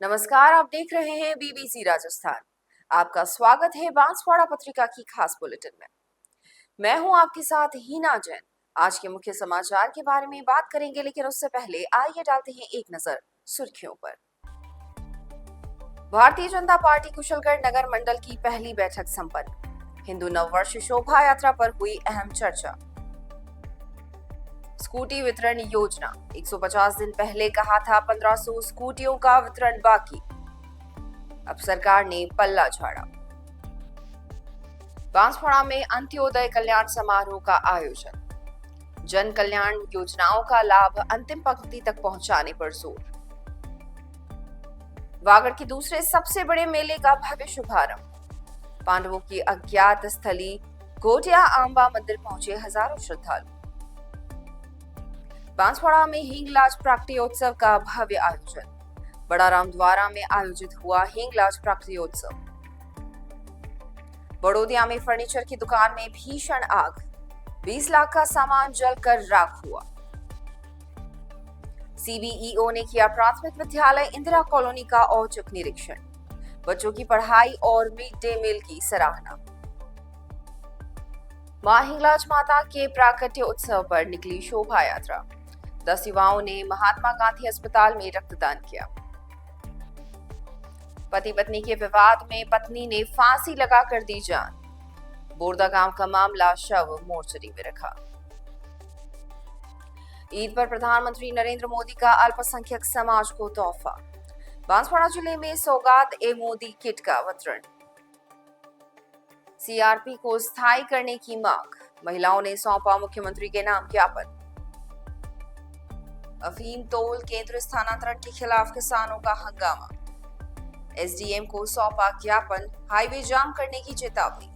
नमस्कार, आप देख रहे हैं बीबीसी राजस्थान। आपका स्वागत है बांसवाड़ा पत्रिका की खास बुलेटिन में। मैं हूं आपके साथ हीना जैन। आज के मुख्य समाचार के बारे में बात करेंगे, लेकिन उससे पहले आइए डालते हैं एक नजर सुर्खियों पर। भारतीय जनता पार्टी कुशलगढ़ नगर मंडल की पहली बैठक संपन्न। हिंदू नववर्ष शोभा यात्रा पर हुई अहम चर्चा। स्कूटी वितरण योजना 150 दिन पहले कहा था 1500 स्कूटियों का वितरण बाकी। अब सरकार ने पल्ला झाड़ा। बांसवाड़ा में अंत्योदय कल्याण समारोह का आयोजन। जन कल्याण योजनाओं का लाभ अंतिम पंक्ति तक पहुंचाने पर जोर। वागड़ के दूसरे सबसे बड़े मेले का भव्य शुभारंभ। पांडवों की अज्ञात स्थली गोटिया आंबा मंदिर पहुंचे हजारों श्रद्धालु। बांसवाड़ा में हिंगलाज प्राकट्योत्सव का भव्य आयोजन। बड़ा रामद्वारा में आयोजित हुआ हिंगलाज प्राकट्योत्सव। बड़ौदिया में फर्नीचर की दुकान में भीषण आग। 20 लाख का सामान जलकर राख हुआ। सीबीईओ ने किया प्राथमिक विद्यालय इंदिरा कॉलोनी का औचक निरीक्षण। बच्चों की पढ़ाई और मिड डे मील की सराहना। मां हिंगलाज माता के प्राकट्य उत्सव पर निकली शोभा यात्रा। 10 युवाओं ने महात्मा गांधी अस्पताल में रक्तदान किया। पति पत्नी के विवाद में पत्नी ने फांसी लगाकर दी जान। बोरदा गांव का मामला, शव मोर्चरी में रखा। ईद पर प्रधानमंत्री नरेंद्र मोदी का अल्पसंख्यक समाज को तोहफा। बांसवाड़ा जिले में सौगात ए मोदी किट का वितरण। सीआरपी को स्थायी करने की मांग। महिलाओं ने सौंपा मुख्यमंत्री के नाम ज्ञापन। अफीम तोल केंद्र स्थानांतरण के खिलाफ किसानों का हंगामा। एसडीएम को सौंपा ज्ञापन, हाईवे जाम करने की चेतावनी।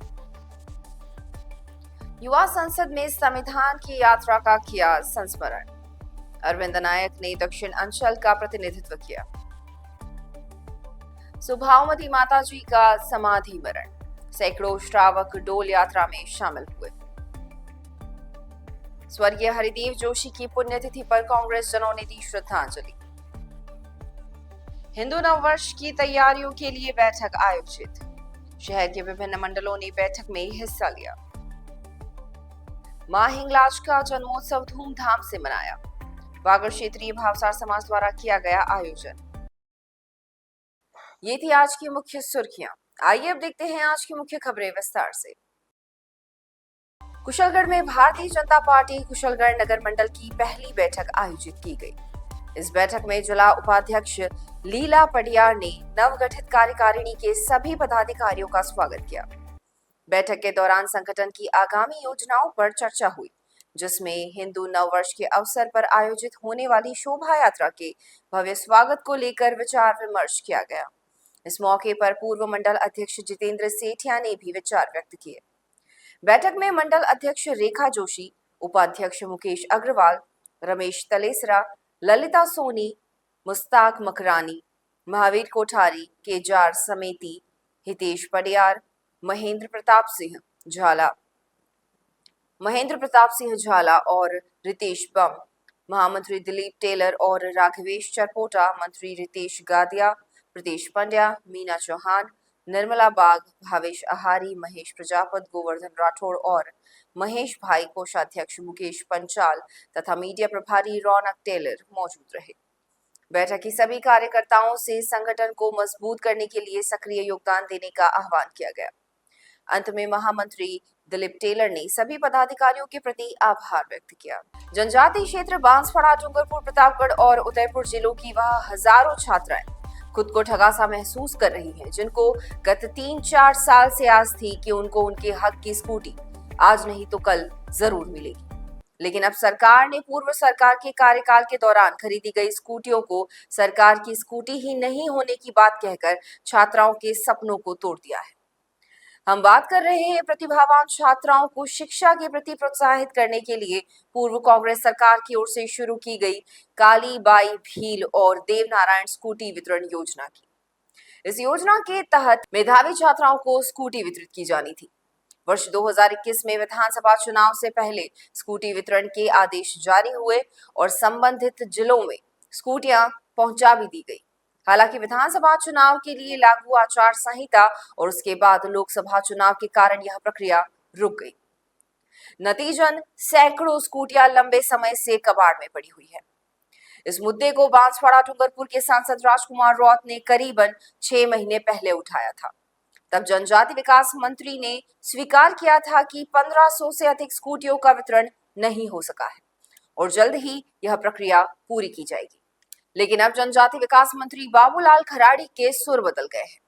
युवा संसद में संविधान की यात्रा का किया संस्मरण। अरविंद नायक ने दक्षिण अंचल का प्रतिनिधित्व किया। सुभावमती माता जी का समाधि मरण। सैकड़ों श्रावक डोल यात्रा में शामिल हुए। स्वर्गीय हरिदेव जोशी की पुण्यतिथि पर कांग्रेस जनों ने दी श्रद्धांजलि। हिंदू नववर्ष की तैयारियों के लिए बैठक आयोजित। शहर के विभिन्न मंडलों ने बैठक में हिस्सा लिया। मां हिंगलाज का जन्मोत्सव धूमधाम से मनाया। वागड़ क्षेत्रीय भावसार समाज द्वारा किया गया आयोजन। ये थी आज की मुख्य सुर्खियां। आइए अब देखते हैं आज की मुख्य खबरें विस्तार से। कुशलगढ़ में भारतीय जनता पार्टी कुशलगढ़ नगर मंडल की पहली बैठक आयोजित की गई। इस बैठक में जिला उपाध्यक्ष लीला पडियार ने नवगठित कार्यकारिणी के सभी पदाधिकारियों का स्वागत किया। बैठक के दौरान संगठन की आगामी योजनाओं पर चर्चा हुई, जिसमें हिंदू नववर्ष के अवसर पर आयोजित होने वाली शोभा यात्रा के भव्य स्वागत को लेकर विचार विमर्श किया गया। इस मौके पर पूर्व मंडल अध्यक्ष जितेंद्र सेठिया ने भी विचार व्यक्त किए। बैठक में मंडल अध्यक्ष रेखा जोशी, उपाध्यक्ष मुकेश अग्रवाल, रमेश तलेसरा, ललिता सोनी, मुस्ताक मकरानी, महावीर कोठारी, केजार समेती, हितेश पडियार, महेंद्र प्रताप सिंह झाला और रितेश बम, महामंत्री दिलीप टेलर और राघवेश चरपोटा, मंत्री रितेश गादिया, प्रदेश पंड्या, मीना चौहान, निर्मला बाग, भावेश आहारी, महेश प्रजापत, गोवर्धन राठौड़ और महेश भाई, कोषाध्यक्ष मुकेश पंचाल तथा मीडिया प्रभारी रौनक टेलर मौजूद रहे। बैठक की सभी कार्यकर्ताओं से संगठन को मजबूत करने के लिए सक्रिय योगदान देने का आह्वान किया गया। अंत में महामंत्री दिलीप टेलर ने सभी पदाधिकारियों के प्रति आभार व्यक्त किया। जनजातीय क्षेत्र बांसवाड़ा, डूंगरपुर, प्रतापगढ़ और उदयपुर जिलों की वह हजारों छात्राएं खुद को ठगासा महसूस कर रही हैं, जिनको गत 3-4 साल से आस थी कि उनको उनके हक की स्कूटी आज नहीं तो कल जरूर मिलेगी। लेकिन अब सरकार ने पूर्व सरकार के कार्यकाल के दौरान खरीदी गई स्कूटियों को सरकार की स्कूटी ही नहीं होने की बात कहकर छात्राओं के सपनों को तोड़ दिया है। हम बात कर रहे हैं प्रतिभावान छात्राओं को शिक्षा के प्रति प्रोत्साहित करने के लिए पूर्व कांग्रेस सरकार की ओर से शुरू की गई काली बाई भील और देवनारायण स्कूटी वितरण योजना की। इस योजना के तहत मेधावी छात्राओं को स्कूटी वितरित की जानी थी। वर्ष 2021 में विधानसभा चुनाव से पहले स्कूटी वितरण के आदेश जारी हुए और संबंधित जिलों में स्कूटियां पहुंचा भी दी गई। हालांकि विधानसभा चुनाव के लिए लागू आचार संहिता और उसके बाद लोकसभा चुनाव के कारण यह प्रक्रिया रुक गई। नतीजन सैकड़ों स्कूटियां लंबे समय से कबाड़ में पड़ी हुई है। इस मुद्दे को बांसवाड़ा डूंगरपुर के सांसद राजकुमार रौत ने करीबन 6 महीने पहले उठाया था। तब जनजाति विकास मंत्री ने स्वीकार किया था कि 1500 से अधिक स्कूटियों का वितरण नहीं हो सका है और जल्द ही यह प्रक्रिया पूरी की जाएगी। लेकिन अब जनजाति विकास मंत्री बाबूलाल खराड़ी के सुर बदल गए हैं।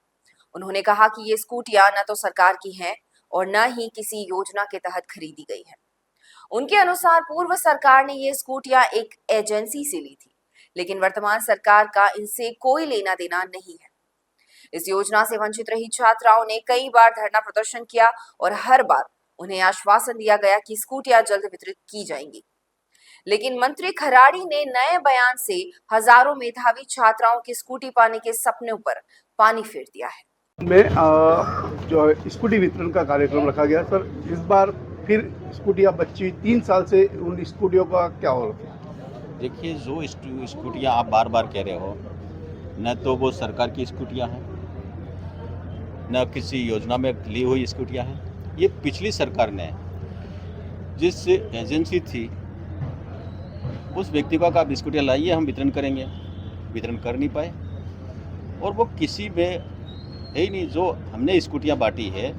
उन्होंने कहा कि ये स्कूटियां न तो सरकार की हैं और न ही किसी योजना के तहत खरीदी गई है। उनके अनुसार पूर्व सरकार ने ये स्कूटियां एक एजेंसी से ली थी, लेकिन वर्तमान सरकार का इनसे कोई लेना देना नहीं है। इस योजना से वंचित रही छात्राओं ने कई बार धरना प्रदर्शन किया और हर बार उन्हें आश्वासन दिया गया कि स्कूटियां जल्द वितरित की जाएंगी। लेकिन मंत्री खराड़ी ने नए बयान से हजारों मेधावी छात्राओं की स्कूटी पाने के सपनों पर पानी फेर दिया है। में जो स्कूटी वितरण का कार्यक्रम रखा गया सर, इस बार फिर स्कूटियाँ बच्ची 3 साल से उन स्कूटियों का क्या हो रहा है? देखिए, जो स्कूटियाँ आप बार बार कह रहे हो, न तो वो सरकार की स्कूटियाँ हैं, न किसी योजना में ली हुई स्कूटियाँ हैं। ये पिछली सरकार ने जिस एजेंसी थी उस व्यक्ति को आप स्कूटियाँ लाइए, हम वितरण करेंगे, वितरण कर नहीं पाए और वो किसी में है ही नहीं। जो हमने स्कूटियाँ बांटी है,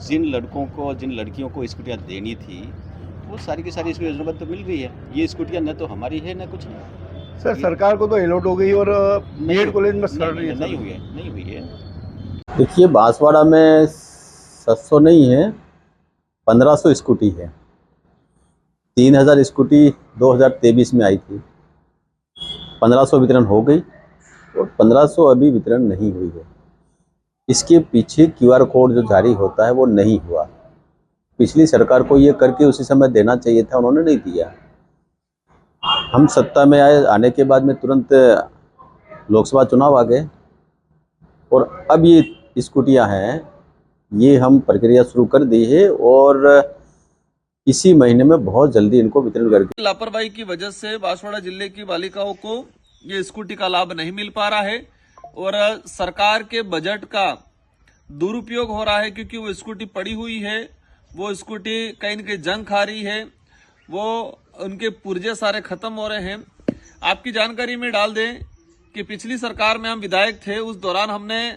जिन लड़कों को जिन लड़कियों को स्कूटियाँ देनी थी वो सारी की सारी इसमें योजना तो मिल रही है। ये स्कूटियाँ न तो हमारी है न कुछ नहीं। सर, सरकार को तो अलॉट हो गई और बीएड कॉलेज में सड़ रही है। नहीं हुई है। देखिए, बांसवाड़ा में 700 नहीं है, 1500 स्कूटी है। 3000 स्कूटी 2023 में आई थी, 1500 वितरण हो गई और 1500 अभी वितरण नहीं हुई है। इसके पीछे QR कोड जो जारी होता है वो नहीं हुआ। पिछली सरकार को ये करके उसी समय देना चाहिए था, उन्होंने नहीं दिया। हम सत्ता में आने के बाद में तुरंत लोकसभा चुनाव आ गए और अब ये स्कूटियाँ हैं, ये हम प्रक्रिया शुरू कर दी है और इसी महीने में बहुत जल्दी इनको वितरण करके। लापरवाही की वजह से बांसवाड़ा जिले की बालिकाओं को ये स्कूटी का लाभ नहीं मिल पा रहा है और सरकार के बजट का दुरुपयोग हो रहा है, क्योंकि वो स्कूटी पड़ी हुई है, वो स्कूटी कहीं न कहीं जंग खा रही है, वो उनके पुर्जे सारे खत्म हो रहे हैं। आपकी जानकारी में डाल दें कि पिछली सरकार में हम विधायक थे, उस दौरान हमने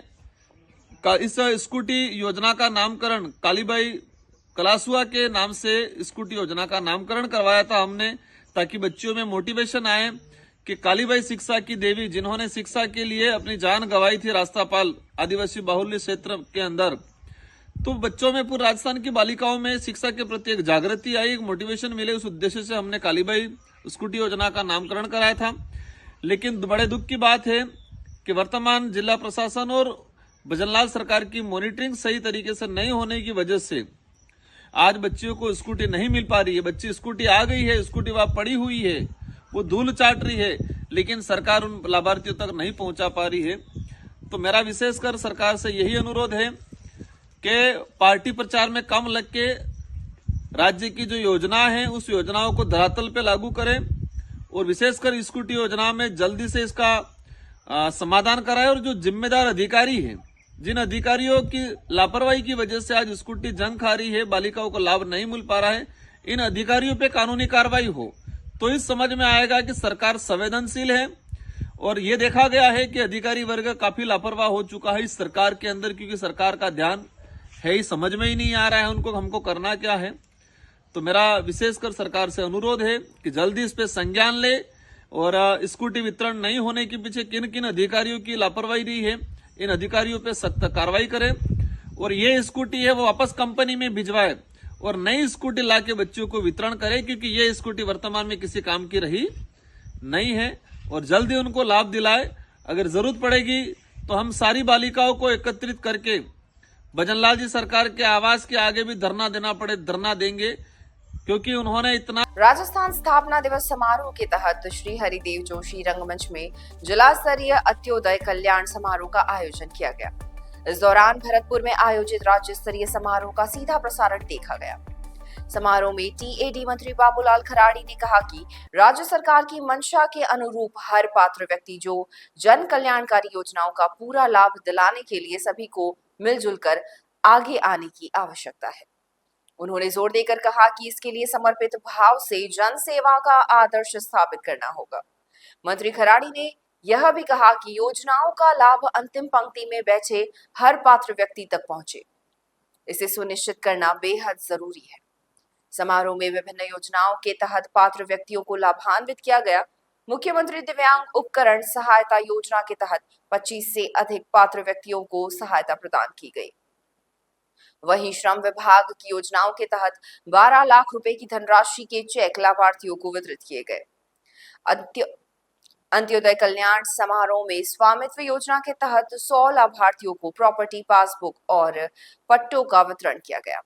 इस स्कूटी योजना का नामकरण कालीबाई कलासुआ के नाम से स्कूटी योजना का नामकरण करवाया था हमने, ताकि बच्चियों में मोटिवेशन आए कि कालीबाई शिक्षा की देवी, जिन्होंने शिक्षा के लिए अपनी जान गंवाई थी रास्तापाल आदिवासी बाहुल्य क्षेत्र के अंदर, तो बच्चों में, पूरे राजस्थान की बालिकाओं में शिक्षा के प्रति एक जागृति आई, एक मोटिवेशन मिले। उस उद्देश्य से हमने कालीबाई स्कूटी योजना का नामकरण कराया था। लेकिन बड़े दुख की बात है कि वर्तमान जिला प्रशासन और भजनलाल सरकार की मॉनिटरिंग सही तरीके से नहीं होने की वजह से आज बच्चियों को स्कूटी नहीं मिल पा रही है। बच्ची स्कूटी आ गई है, स्कूटी वहां पड़ी हुई है, वो धूल चाट रही है, लेकिन सरकार उन लाभार्थियों तक नहीं पहुंचा पा रही है। तो मेरा विशेषकर सरकार से यही अनुरोध है कि पार्टी प्रचार में कम लग के राज्य की जो योजना है उस योजनाओं को धरातल पे लागू करें और विशेषकर स्कूटी योजना में जल्दी से इसका समाधान कराएं। और जो जिम्मेदार अधिकारी हैं, जिन अधिकारियों की लापरवाही की वजह से आज स्कूटी जंग खा रही है, बालिकाओं को लाभ नहीं मिल पा रहा है, इन अधिकारियों पे कानूनी कार्रवाई हो तो इस समझ में आएगा कि सरकार संवेदनशील है। और ये देखा गया है कि अधिकारी वर्ग काफी लापरवाह हो चुका है इस सरकार के अंदर, क्योंकि सरकार का ध्यान है ही, समझ में ही नहीं आ रहा है उनको हमको करना क्या है। तो मेरा विशेषकर सरकार से अनुरोध है कि जल्दी इस पे संज्ञान ले और स्कूटी वितरण नहीं होने के पीछे किन किन अधिकारियों की लापरवाही रही है, इन अधिकारियों पे सख्त कार्रवाई करें और ये स्कूटी है वो वापस कंपनी में भिजवाए और नई स्कूटी लाके बच्चों को वितरण करें, क्योंकि ये स्कूटी वर्तमान में किसी काम की रही नहीं है और जल्दी उनको लाभ दिलाए। अगर जरूरत पड़ेगी तो हम सारी बालिकाओं को एकत्रित करके भजनलाल जी सरकार के आवास के आगे भी धरना देना पड़े, धरना देंगे, क्योंकि उन्होंने इतना। राजस्थान स्थापना दिवस समारोह के तहत श्री हरिदेव जोशी रंगमंच में जिला स्तरीय अंत्योदय कल्याण समारोह का आयोजन किया गया। इस दौरान भरतपुर में आयोजित राज्य स्तरीय समारोह का सीधा प्रसारण देखा गया। समारोह में टीएडी मंत्री बाबूलाल खराड़ी ने कहा कि राज्य सरकार की मंशा के अनुरूप हर पात्र व्यक्ति जो जन कल्याणकारी योजनाओं का पूरा लाभ दिलाने के लिए सभी को मिलजुल कर आगे आने की आवश्यकता है। उन्होंने जोर देकर कहा कि इसके लिए समर्पित भाव से जन सेवा का आदर्श स्थापित करना होगा। मंत्री खराड़ी ने यह भी कहा कि योजनाओं का लाभ अंतिम पंक्ति में बैठे हर पात्र व्यक्ति तक पहुंचे, इसे सुनिश्चित करना बेहद जरूरी है। समारोह में विभिन्न योजनाओं के तहत पात्र व्यक्तियों को लाभान्वित किया गया। मुख्यमंत्री दिव्यांग उपकरण सहायता योजना के तहत 25 से अधिक पात्र व्यक्तियों को सहायता प्रदान की गई। वहीं श्रम विभाग की योजनाओं के तहत 12 लाख रुपए की धनराशि के चेक लाभार्थियों को वितरित किए गए। अंत्योदय कल्याण समारोह में स्वामित्व योजना के तहत 100 लाभार्थियों को प्रॉपर्टी पासबुक और पट्टों का वितरण किया गया।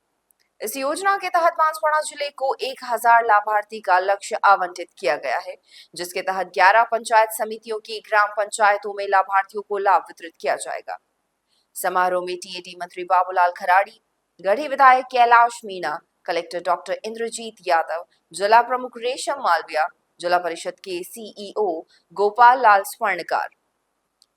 इस योजना के तहत बांसवाड़ा जिले को 1000 लाभार्थी का लक्ष्य आवंटित किया गया है, जिसके तहत 11 पंचायत समितियों की ग्राम पंचायतों में लाभार्थियों को लाभ वितरित किया जाएगा। समारोह में टीएडी मंत्री बाबूलाल खराड़ी, गढ़ी विधायक कैलाश मीणा, कलेक्टर डॉक्टर इंद्रजीत यादव, जिला प्रमुख रेशम मालविया, जिला परिषद के सीईओ गोपाल लाल स्वर्णकार,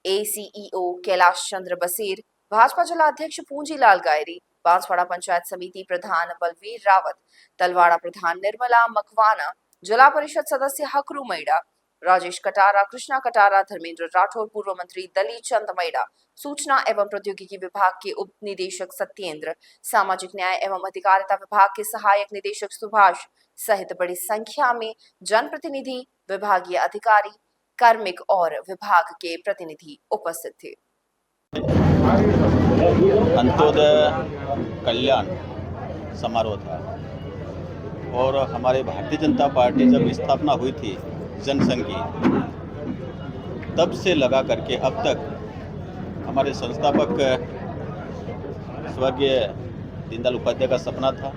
एसीईओ कैलाश चंद्र बसेर, भाजपा जिला अध्यक्ष पूंजीलाल गायरी, बांसवाड़ा पंचायत समिति प्रधान बलवीर रावत, तलवाड़ा प्रधान निर्मला मकवाना, जिला परिषद सदस्य हकरू मैडा, राजेश कटारा, कृष्णा कटारा, धर्मेंद्र राठौर, पूर्व मंत्री दलीप चंद मैडा, सूचना एवं प्रौद्योगिकी विभाग के उप निदेशक सत्येंद्र, सामाजिक न्याय एवं अधिकारिता विभाग के सहायक निदेशक सुभाष सहित बड़ी संख्या में जनप्रतिनिधि, विभागीय अधिकारी, कार्मिक और विभाग के प्रतिनिधि उपस्थित थे। अंत्योदय कल्याण समारोह था और हमारे भारतीय जनता पार्टी जब स्थापना हुई थी जनसंघ की, तब से लगा करके अब तक हमारे संस्थापक स्वर्गीय दीनदयाल उपाध्याय का सपना था,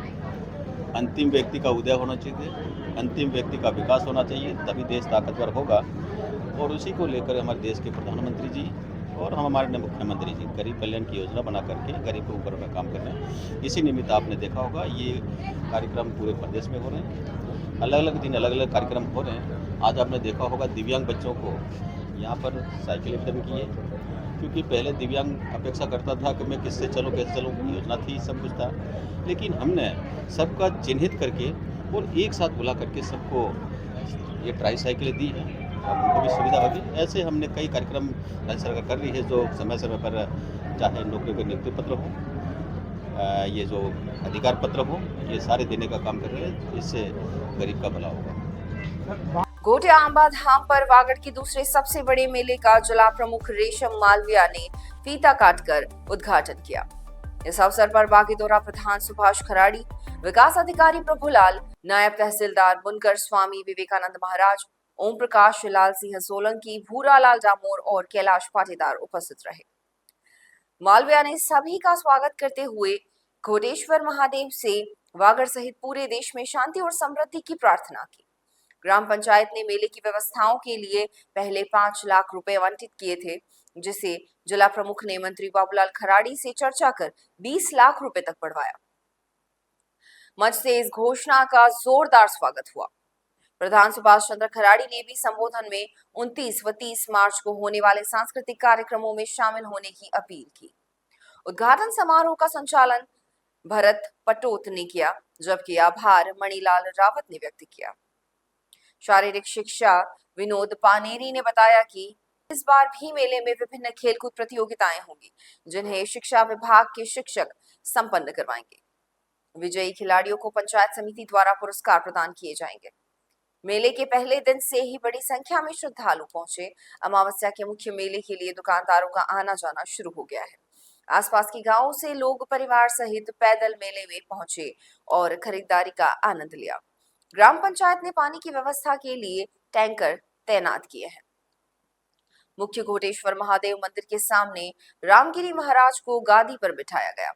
अंतिम व्यक्ति का उदय होना चाहिए, अंतिम व्यक्ति का विकास होना चाहिए, तभी देश ताकतवर होगा। और उसी को लेकर हमारे देश के प्रधानमंत्री जी और हम हमारे मुख्यमंत्री जी गरीब कल्याण की योजना बना करके गरीब के ऊपर में काम कर रहे हैं। इसी निमित्त आपने देखा होगा ये कार्यक्रम पूरे प्रदेश में हो रहे हैं, अलग अलग दिन अलग अलग कार्यक्रम हो रहे हैं। आज आपने देखा होगा दिव्यांग बच्चों को यहाँ पर साइकिल वितरण की है, क्योंकि पहले दिव्यांग अपेक्षा करता था कि मैं किससे चलूँ कैसे चलूँ, योजना थी सब कुछ था, लेकिन हमने सबका चिन्हित करके और एक साथ बुला करके सबको ये ट्राई साइकिलें दी हैं, अब उनको भी सुविधा होगी। ऐसे हमने कई कार्यक्रम राज्य सरकार कर रही है, जो समय समय पर चाहे नौकरी के नियुक्ति पत्र हो, ये जो अधिकार पत्र हो, ये सारे देने का काम कर रही है, इससे गरीब का भला होगा। घोटिया आंबा धाम पर वागड़ के दूसरे सबसे बड़े मेले का जिला प्रमुख रेशम मालविया ने फीता काटकर उद्घाटन किया। इस अवसर पर बागीदोरा प्रधान सुभाष खराड़ी, विकास अधिकारी प्रभुलाल, नायब तहसीलदार बुनकर स्वामी विवेकानंद महाराज, ओम प्रकाश लाल सिंह सोलंकी, भूरालाल डामोर और कैलाश पाटीदार उपस्थित रहे। मालविया ने सभी का स्वागत करते हुए घोटेश्वर महादेव से वागड़ सहित पूरे देश में शांति और समृद्धि की प्रार्थना की। ग्राम पंचायत ने मेले की व्यवस्थाओं के लिए पहले 5 लाख रुपए आवंटित किए थे, जिसे जिला प्रमुख ने मंत्री बाबूलाल खराड़ी से चर्चा कर 20 लाख रुपए तक बढ़वाया। मंच से इस घोषणा का जोरदार स्वागत हुआ। प्रधान सुभाष चंद्र खराड़ी ने भी संबोधन में 29 व 30 मार्च को होने वाले सांस्कृतिक कार्यक्रमों में शामिल होने की अपील की। उद्घाटन समारोह का संचालन भरत पटोत ने किया, जबकि आभार मणिलाल रावत ने व्यक्त किया। शारीरिक शिक्षा विनोद पानेरी ने बताया कि इस बार भी मेले में विभिन्न खेलकूद प्रतियोगिताएं होंगी, जिन्हें शिक्षा विभाग के शिक्षक संपन्न करवाएंगे। विजयी खिलाड़ियों को पंचायत समिति द्वारा पुरस्कार प्रदान किए जाएंगे। मेले के पहले दिन से ही बड़ी संख्या में श्रद्धालु पहुंचे। अमावस्या के मुख्य मेले के लिए दुकानदारों का आना जाना शुरू हो गया है। आसपास के गांवों से लोग परिवार सहित पैदल मेले में पहुंचे और खरीदारी का आनंद लिया। ग्राम पंचायत ने पानी की व्यवस्था के लिए टैंकर तैनात किए हैं। मुख्य घोटेश्वर महादेव मंदिर के सामने रामगिरी महाराज को गादी पर बिठाया गया।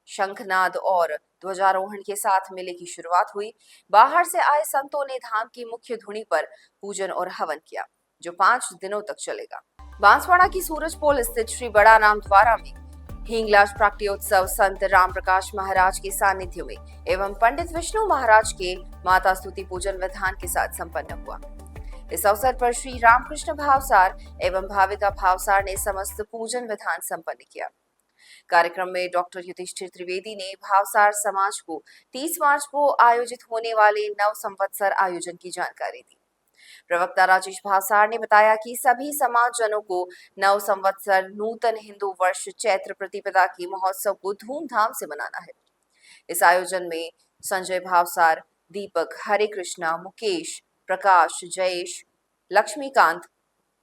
शंखनाद और ध्वजारोहण के साथ मेले की शुरुआत हुई। बाहर से आए संतों ने धाम की मुख्य धुनी पर पूजन और हवन किया, जो 5 दिनों तक चलेगा। बांसवाड़ा की सूरज पोल स्थित श्री बड़ा राम द्वारा में हिंगलाज प्राकट्योत्सव संत राम प्रकाश महाराज के सानिध्य में एवं पंडित विष्णु महाराज के माता स्तुति पूजन विधान के साथ संपन्न हुआ। इस अवसर पर श्री रामकृष्ण भावसार एवं भाविका भावसार ने समस्त पूजन विधान संपन्न किया। कार्यक्रम में डॉक्टर युधिष्ठिर त्रिवेदी ने भावसार समाज को 30 मार्च को आयोजित होने वाले नव संवत्सर आयोजन की जानकारी दी। प्रवक्ता राजेश भावसार ने बताया कि सभी समाजजनों को नव संवत्सर नूतन हिंदू वर्ष चैत्र प्रतिपदा के महोत्सव को धूमधाम से मनाना है। इस आयोजन में संजय भावसार, दीपक, हरे कृष्णा, मुकेश, प्रकाश, जयेश, लक्ष्मीकांत,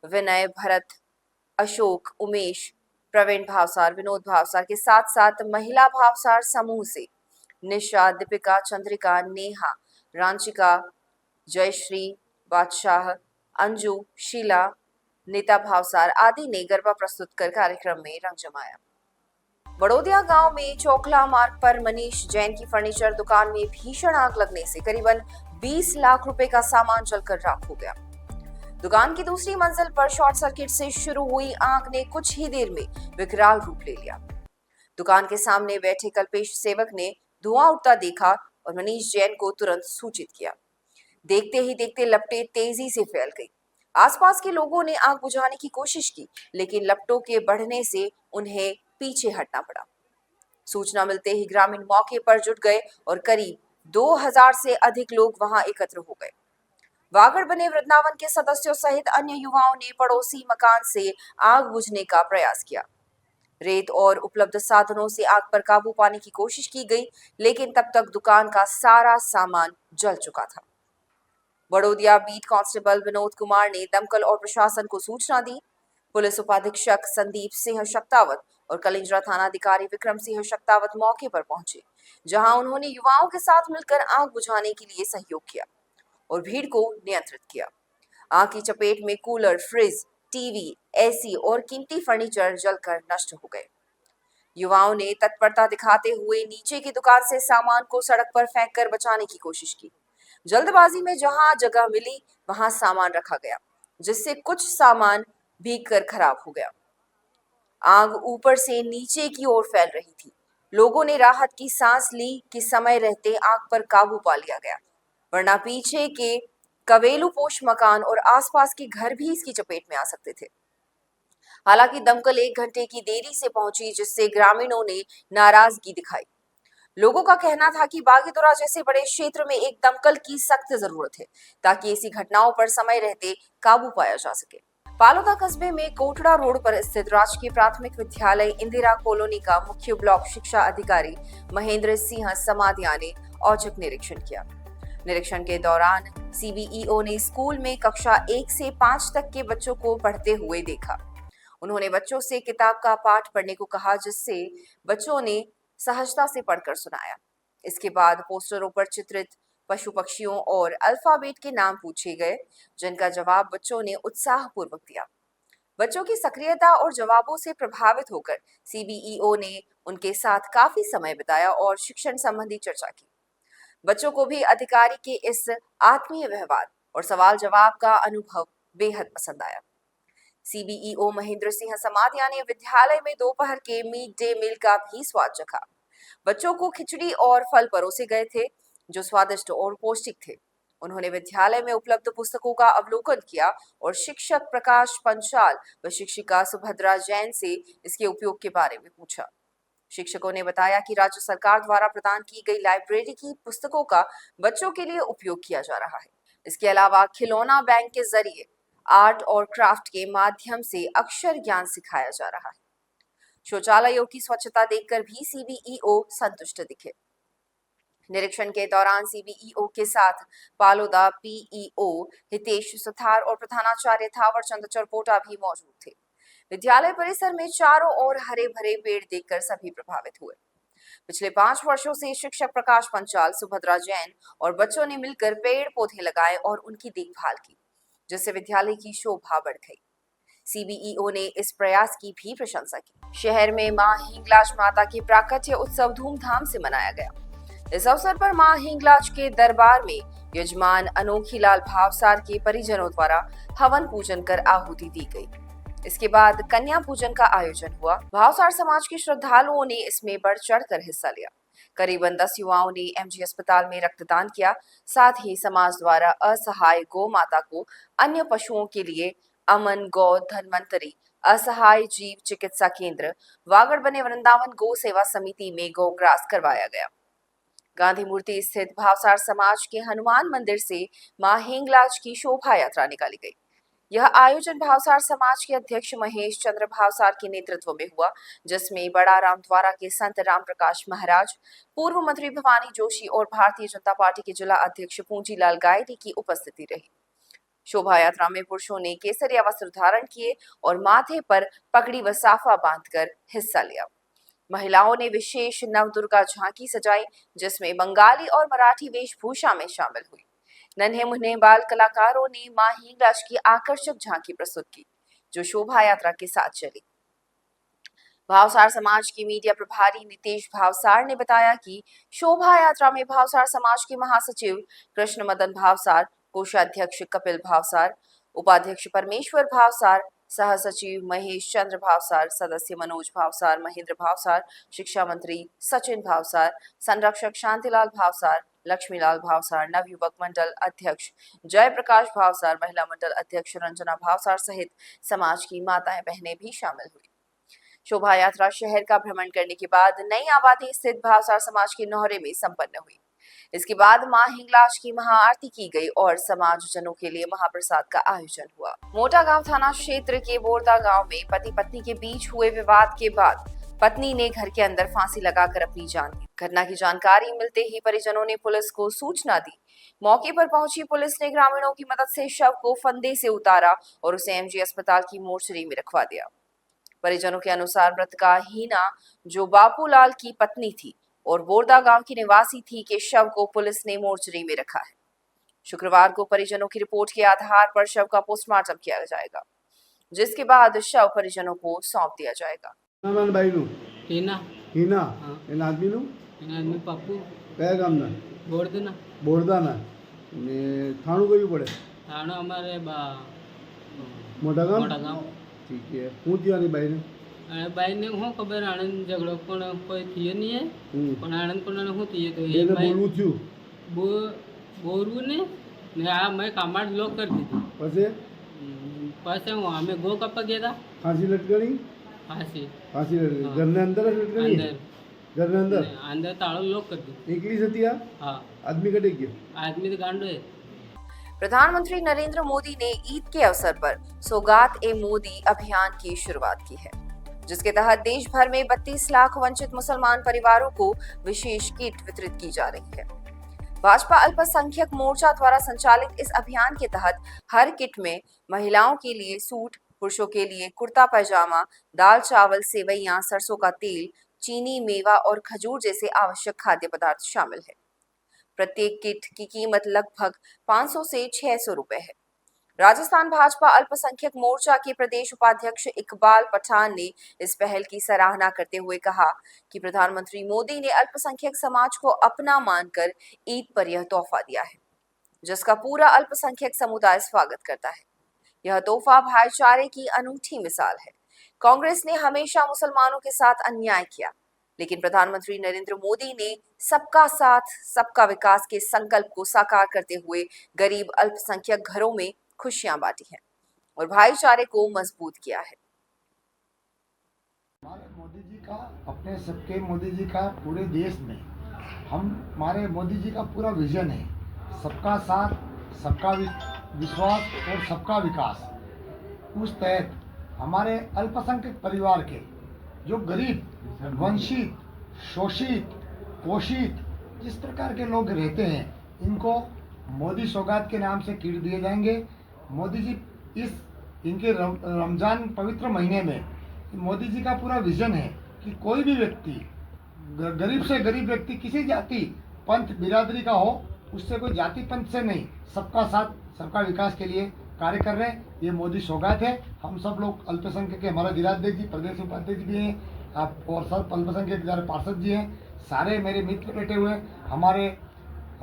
विनय, भरत, अशोक, उमेश, प्रवीण भावसार, विनोद भावसार के साथ साथ महिला भावसार समूह से निशा, दीपिका, चंद्रिका, नेहा, रांचिका, जयश्री, बादशाह, अंजू, शीला, नीता भावसार आदि ने गरबा प्रस्तुत कर कार्यक्रम में रंग जमाया। बड़ोदिया गांव में चोखला मार्ग पर मनीष जैन की फर्नीचर दुकान में भीषण आग लगने से करीबन 20 लाख रुपए का सामान जलकर राख हो गया। दुकान की दूसरी मंजिल पर शॉर्ट सर्किट से शुरू हुई आग ने कुछ ही देर में विकराल रूप ले लिया। दुकान के सामने बैठे कल्पेश सेवक ने धुआं उठता देखा और मनीष जैन को तुरंत सूचित किया। देखते ही देखते लपटें तेजी से फैल गई। आसपास के लोगों ने आग बुझाने की कोशिश की, लेकिन लपटों के बढ़ने से उन्हें पीछे हटना पड़ा। सूचना मिलते ही ग्रामीण मौके पर जुट गए और करीब 2000 से अधिक लोग वहां एकत्र हो गए। वागड़ बने वृंदावन के सदस्यों सहित अन्य युवाओं ने पड़ोसी मकान से आग बुझने का प्रयास किया। रेत और उपलब्ध साधनों से आग पर काबू पाने की कोशिश की गई, लेकिन तब तक दुकान का सारा सामान जल चुका था। बड़ोदिया बीट कांस्टेबल विनोद कुमार ने दमकल और प्रशासन को सूचना दी। पुलिस उपाधीक्षक संदीप सिंह शक्तावत और कलिंजरा थानाधिकारी विक्रम सिंह शक्तावत मौके पर पहुंचे, जहां उन्होंने युवाओं के साथ मिलकर आग बुझाने के लिए सहयोग किया और भीड़ को नियंत्रित किया। आग की चपेट में कूलर, फ्रिज, टीवी, एसी और कीमती फर्नीचर जलकर नष्ट हो गए। युवाओं ने तत्परता दिखाते हुए नीचे की दुकान से सामान को सड़क पर फेंककर बचाने की कोशिश की। जल्दबाजी में जहां जगह मिली वहां सामान रखा गया, जिससे कुछ सामान भीगकर खराब हो गया। आग ऊपर से नीचे की ओर फैल रही थी। लोगों ने राहत की सांस ली कि समय रहते आग पर काबू पा लिया गया, वरना पीछे के कवेलूपोश मकान और आसपास के घर भी इसकी चपेट में आ सकते थे। हालांकि दमकल 1 घंटे की देरी से पहुंची, जिससे ग्रामीणों ने नाराजगी दिखाई। लोगों का कहना था कि बागीदोरा जैसे बड़े क्षेत्र में एक दमकल की सख्त जरूरत है, ताकि ऐसी घटनाओं पर समय रहते काबू पाया जा सके। पालोदा कस्बे में कोटड़ा रोड पर स्थित राजकीय प्राथमिक विद्यालय इंदिरा कॉलोनी का मुख्य ब्लॉक शिक्षा अधिकारी महेंद्र सिंह समाधिया ने औचक निरीक्षण किया। निरीक्षण के दौरान सीबीईओ ने स्कूल में कक्षा 1 से 5 तक के बच्चों को पढ़ते हुए देखा। उन्होंने बच्चों से किताब का पाठ पढ़ने को कहा, जिससे बच्चों ने सहजता से पढ़कर सुनाया। इसके बाद पोस्टरों पर चित्रित पशु पक्षियों और अल्फाबेट के नाम पूछे गए, जिनका जवाब बच्चों ने उत्साहपूर्वक दिया। बच्चों की सक्रियता और जवाबों से प्रभावित होकर सीबीईओ ने उनके साथ काफी समय बिताया और शिक्षण संबंधी चर्चा की। बच्चों को भी अधिकारी के इस आत्मीय व्यवहार और सवाल जवाब का अनुभव बेहद पसंद आया। सीबीईओ महेंद्र सिंह समाधिया ने विद्यालय में दोपहर के मिड डे मील का भी स्वाद चखा। बच्चों को खिचड़ी और फल परोसे गए थे, जो स्वादिष्ट और पौष्टिक थे। उन्होंने विद्यालय में उपलब्ध पुस्तकों का अवलोकन किया और शिक्षक प्रकाश पंचाल व शिक्षिका सुभद्रा जैन से इसके उपयोग के बारे में पूछा। शिक्षकों ने बताया कि राज्य सरकार द्वारा प्रदान की गई लाइब्रेरी की पुस्तकों का बच्चों के लिए उपयोग किया जा रहा है। इसके अलावा खिलौना बैंक के जरिए आर्ट और क्राफ्ट के माध्यम से अक्षर ज्ञान सिखाया जा रहा है। शौचालयों की स्वच्छता देखकर भी सीबीईओ संतुष्ट दिखे। निरीक्षण के दौरान सीबीईओ के साथ पालोदा पीईओ हितेश सुथार और प्रधानाचार्य थावर चंद चरपोटा भी मौजूद थे। विद्यालय परिसर में चारों ओर हरे भरे पेड़ देखकर सभी प्रभावित हुए। पिछले 5 वर्षों से शिक्षक प्रकाश पंचाल, सुभद्रा जैन और बच्चों ने मिलकर पेड़ पौधे लगाए और उनकी देखभाल की, जिससे विद्यालय की शोभा बढ़ गई। सीबीईओ ने इस प्रयास की भी प्रशंसा की। शहर में मां हिंगलाज माता के प्राकट्य उत्सव धूमधाम से मनाया गया। इस अवसर पर मां हिंगलाज के दरबार में यजमान अनोखीलाल भावसार के परिजनों द्वारा हवन पूजन कर आहुति दी गई। इसके बाद कन्या पूजन का आयोजन हुआ। भावसार समाज के श्रद्धालुओं ने इसमें बढ़ चढ़कर हिस्सा लिया। करीबन 10 युवाओं ने एमजी अस्पताल में रक्तदान किया। साथ ही समाज द्वारा असहाय गौ माता को अन्य पशुओं के लिए अमन गौ धन्वंतरी असहाय जीव चिकित्सा केंद्र वागड़ बने वृंदावन गौ सेवा समिति में गौग्रास करवाया गया। गांधी मूर्ति स्थित भावसार समाज के हनुमान मंदिर से मां हिंगलाज की शोभा यात्रा निकाली गई। यह आयोजन भावसार समाज के अध्यक्ष महेश चंद्र भावसार के नेतृत्व में हुआ, जिसमें बड़ा रामद्वारा के संत राम प्रकाश महाराज, पूर्व मंत्री भवानी जोशी और भारतीय जनता पार्टी के जिला अध्यक्ष पूंजीलाल गायरी की उपस्थिति रही। शोभा यात्रा में पुरुषों ने केसरिया वस्त्र धारण किए और माथे पर पगड़ी व साफा बांधकर हिस्सा लिया। महिलाओं ने विशेष नवदुर्गा झांकी सजाई, जिसमें बंगाली और मराठी वेशभूषा में शामिल हुई। नन्हे मुन्ने बाल कलाकारों ने मां हिंगलाज की आकर्षक झांकी प्रस्तुत की, जो शोभा यात्रा के साथ चली। भावसार समाज के मीडिया प्रभारी नितेश भावसार ने बताया कि शोभा यात्रा में भावसार समाज के महासचिव कृष्ण मदन भावसार, कोषाध्यक्ष कपिल भावसार, उपाध्यक्ष परमेश्वर भावसार, सह सचिव महेश चंद्र भावसार, सदस्य मनोज भावसार, महेंद्र भावसार, शिक्षा मंत्री सचिन भावसार, संरक्षक शांतिलाल भावसार, लक्ष्मीलाल भावसार, नवयुवक मंडल अध्यक्ष जयप्रकाश भावसार, महिला मंडल अध्यक्ष रंजना भावसार सहित समाज की माताएं बहनें भी शामिल हुई। शोभा यात्रा शहर का भ्रमण करने के बाद नई आबादी स्थित भावसार समाज के नौहरे में संपन्न हुई। इसके बाद मां हिंगलाज की महाआरती की गई और समाजजनों के लिए महाप्रसाद का आयोजन हुआ। मोटा गांव थाना क्षेत्र के बोरदा गांव में पति पत्नी के बीच हुए विवाद के बाद पत्नी ने घर के अंदर फांसी लगाकर अपनी जान दी। घटना की जानकारी मिलते ही परिजनों ने पुलिस को सूचना दी। मौके पर पहुंची पुलिस ने ग्रामीणों की मदद से शव को फंदे से उतारा और उसे एमजी अस्पताल की मोर्चरी में रखवा दिया। परिजनों के अनुसार मृतका हीना, जो बापूलाल की पत्नी थी और बोरदा गांव की निवासी थी, के शव को पुलिस ने मोर्चरी में रखा है। शुक्रवार को परिजनों की रिपोर्ट के आधार पर शव का पोस्टमार्टम किया जाएगा, जिसके बाद शव परिजनों को सौंप दिया जाएगा। हीना हीना हाँ। इन आदमीનું આદમી પપ્પુ કયા ગામના બોરદના બોરદાના ને થાણું કયું પડે થાણો અમારે મોટા ગામ મોટા ગામ ठीक है હું ત્યાંની બાઈને અને બાઈને શું ખબર આણંદ ઝઘડો પણ કોઈ થયો નહીં પણ આણંદ પણ શું થયો તો એ એને ભાઈ બોલવું થયું બોરવું ને ને આ મેં કામાડ બ્લોક કરી દીધી પછી પછી હું અમે ગો કપા ગયા હતા फांसी लटकणी ફાંસી फांसी लटकणी हाँ। घरने अंदर જ લટકણી અંદર ઘરને અંદર અંદર તાળો લોક કરી દીધું એકલી જ હતી આ હા આદમી કટે ગયો આદમી તો ગાંડો है। प्रधानमंत्री नरेंद्र मोदी ने ईद के अवसर पर सौगात ए मोदी अभियान की शुरुआत की है, जिसके तहत देश भर में 32 लाख वंचित मुसलमान परिवारों को विशेष किट वितरित की जा रही है। भाजपा अल्पसंख्यक मोर्चा द्वारा संचालित इस अभियान के तहत हर किट में महिलाओं के लिए सूट, पुरुषों के लिए कुर्ता पैजामा, दाल चावल, सेवइयां, सरसों का तेल, चीनी, मेवा और खजूर जैसे आवश्यक खाद्य पदार्थ शामिल है। प्रत्येक किट की कीमत लगभग 500 से 600 रुपए है। राजस्थान भाजपा अल्पसंख्यक मोर्चा के प्रदेश उपाध्यक्ष इकबाल पठान ने इस पहल की सराहना करते हुए कहा कि प्रधानमंत्री मोदी ने अल्पसंख्यक समाज को अपना मानकर ईद पर यह तोहफा दिया है, जिसका पूरा अल्पसंख्यक समुदाय स्वागत करता है। यह तोहफा भाईचारे की अनूठी मिसाल है। कांग्रेस ने हमेशा मुसलमानों के साथ अन्याय किया, लेकिन प्रधानमंत्री नरेंद्र मोदी ने सबका साथ सबका विकास के संकल्प को साकार करते हुए गरीब अल्पसंख्यक घरों में खुशियां बांटी हैं और भाईचारे को मजबूत किया है। हमारे मोदी जी का, अपने सबके मोदी जी का पूरे देश में हमारे मोदी जी का पूरा विजन है, सबका साथ, सबका विश्वास और सबका विकास। उस तहत हमारे अल्पसंख्यक परिवार के जो गरीब, वंचित, शोषित, पोषित जिस प्रकार के लोग रहते हैं, इनको मोदी सौगात के नाम से किट दिए जाएंगे। मोदी जी इनके रमजान पवित्र महीने में मोदी जी का पूरा विजन है कि कोई भी व्यक्ति, गरीब से गरीब व्यक्ति, किसी जाति पंथ बिरादरी का हो, उससे कोई जाति पंथ से नहीं, सबका साथ सबका विकास के लिए कार्य कर रहे हैं। ये मोदी सौगात है। हम सब लोग अल्पसंख्यक के, हमारा जिलाध्यक्ष जी, प्रदेश उपाध्यक्ष भी हैं, आप और सब अल्पसंख्यक जरा पार्षद जी हैं, सारे मेरे मित्र बैठे हुए हैं। हमारे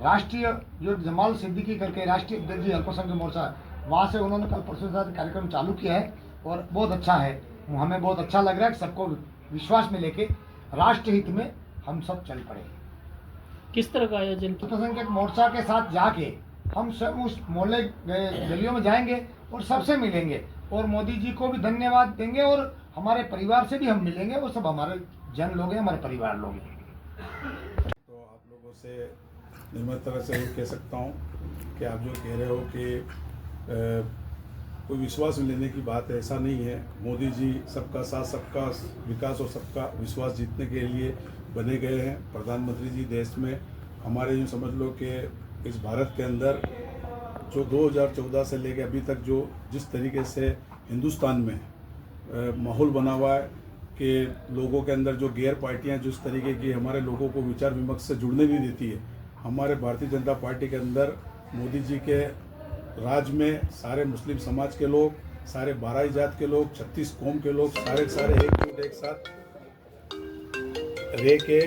राष्ट्रीय जो जमाल सिद्दीकी करके राष्ट्रीय अध्यक्ष जी अल्पसंख्यक मोर्चा, वहाँ से उन्होंने कल परसों साथ कार्यक्रम चालू किया है। और बहुत अच्छा है। हमें बहुत अच्छा लग रहा है कि सबको विश्वास में लेके राष्ट्र हित में हम सब चल पड़े। किस तरह का आयोजन किया? अल्पसंख्यक मोर्चा के साथ जाके हम सब उस मोहल्ले गलियों में जाएंगे और सबसे मिलेंगे और मोदी जी को भी धन्यवाद देंगे और हमारे परिवार से भी हम मिलेंगे। वो सब हमारे जन लोग हैं, हमारे परिवार लोग हैं। तो आप लोगों से निर्मल तरह से ये कह सकता हूँ कि आप जो कह रहे हो कि कोई विश्वास में लेने की बात है, ऐसा नहीं है। मोदी जी सबका साथ, सबका विकास और सबका विश्वास जीतने के लिए बने गए हैं प्रधानमंत्री जी। देश में हमारे यूँ समझ लो कि इस भारत के अंदर जो 2014 से लेकर अभी तक जो जिस तरीके से हिंदुस्तान में माहौल बना हुआ है कि लोगों के अंदर जो गैर पार्टियां जिस तरीके की हमारे लोगों को विचार विमर्श से जुड़ने नहीं देती है, हमारे भारतीय जनता पार्टी के अंदर मोदी जी के राज में सारे मुस्लिम समाज के लोग, सारे बाराई जात के लोग, 36 कौम के लोग सारे एकजुट एक साथ रह के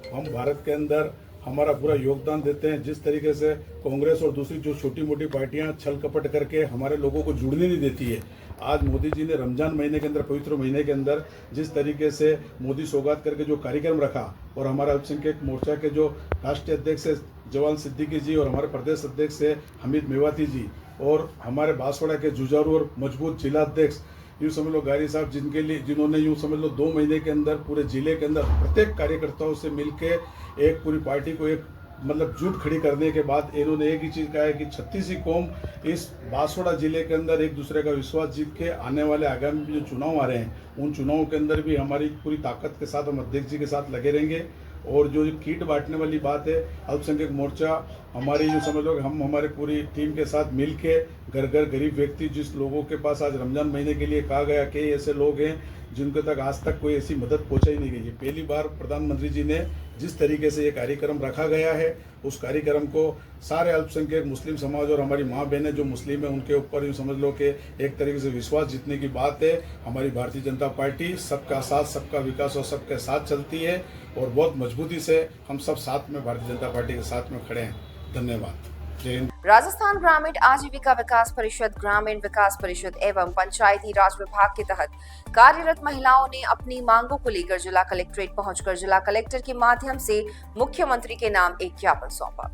हम भारत के अंदर हमारा पूरा योगदान देते हैं। जिस तरीके से कांग्रेस और दूसरी जो छोटी मोटी पार्टियां छल कपट करके हमारे लोगों को जुड़ने नहीं देती है, आज मोदी जी ने रमजान महीने के अंदर, पवित्र महीने के अंदर जिस तरीके से मोदी सौगात करके जो कार्यक्रम रखा और हमारा अल्पसंख्यक मोर्चा के जो राष्ट्रीय अध्यक्ष है जवान सिद्दीकी जी और हमारे प्रदेश अध्यक्ष है हमीद मेवाती जी और हमारे बांसवाड़ा के जुझारू और मजबूत जिला अध्यक्ष यूँ समझ लो गारी साहब, जिन्होंने यूँ समझ लो 2 महीने के अंदर पूरे जिले के अंदर प्रत्येक कार्यकर्ताओं से मिलके एक पूरी पार्टी को एक मतलब जुट खड़ी करने के बाद इन्होंने एक ही चीज़ कहा है कि 36 ही कौम इस बांसवाड़ा जिले के अंदर एक दूसरे का विश्वास जीत के आने वाले आगामी जो चुनाव आ रहे हैं उन चुनावों के अंदर भी हमारी पूरी ताकत के साथ हम अध्यक्ष जी के साथ लगे रहेंगे। और जो किट बांटने वाली बात है, अल्पसंख्यक मोर्चा हमारी जो समझ लो हम हमारे पूरी टीम के साथ मिल के घर घर गरीब व्यक्ति जिस लोगों के पास आज रमजान महीने के लिए कहा गया कि ऐसे लोग हैं जिनके तक आज तक कोई ऐसी मदद पहुंचाई नहीं गई है। पहली बार प्रधानमंत्री जी ने जिस तरीके से ये कार्यक्रम रखा गया है उस कार्यक्रम को सारे अल्पसंख्यक मुस्लिम समाज और हमारी माँ बहनें जो मुस्लिम है उनके ऊपर यूँ समझ लो कि एक तरीके से विश्वास जीतने की बात है। हमारी भारतीय जनता पार्टी सबका साथ, सबका विकास और सबके साथ चलती है और बहुत मजबूती से हम सब साथ में भारतीय जनता पार्टी के साथ में खड़े हैं। धन्यवाद। जय हिंद। राजस्थान ग्रामीण आजीविका विकास परिषद, ग्रामीण विकास परिषद एवं पंचायती राज विभाग के तहत कार्यरत महिलाओं ने अपनी मांगों को लेकर जिला कलेक्ट्रेट पहुंचकर जिला कलेक्टर के माध्यम से मुख्यमंत्री के नाम एक ज्ञापन सौंपा।